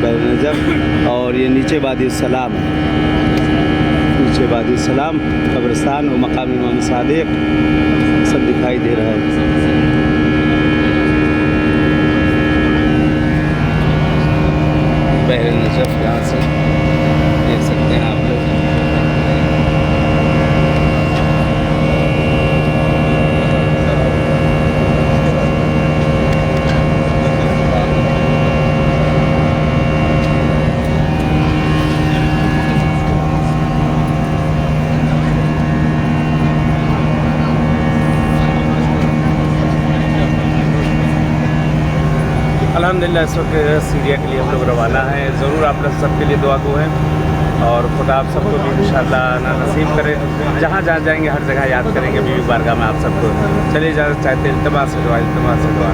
बहर नजफ़। और ये नीचे वादी सलाम है, नीचे वादी सलाम कब्रिस्तान और मकाम इमाम सादिक सब दिखाई दे रहा है। बहर नजफ़ यहाँ से देख सकते हैं आप लोग। अल्हम्दुलिल्लाह इस वक्त सीरिया के लिए हम लोग रवाना हैं। ज़रूर आप लोग सबके लिए दुआ गो हैं और खुदा आप सबको भी इंशाअल्लाह ना नसीब करे। जहाँ जहाँ जाएंगे हर जगह याद करेंगे बीवी बारगाह में आप सबको। चलिए इजाज़त चाहते हैं, इल्तिमा से दुआ, इल्तिमा से दुआ।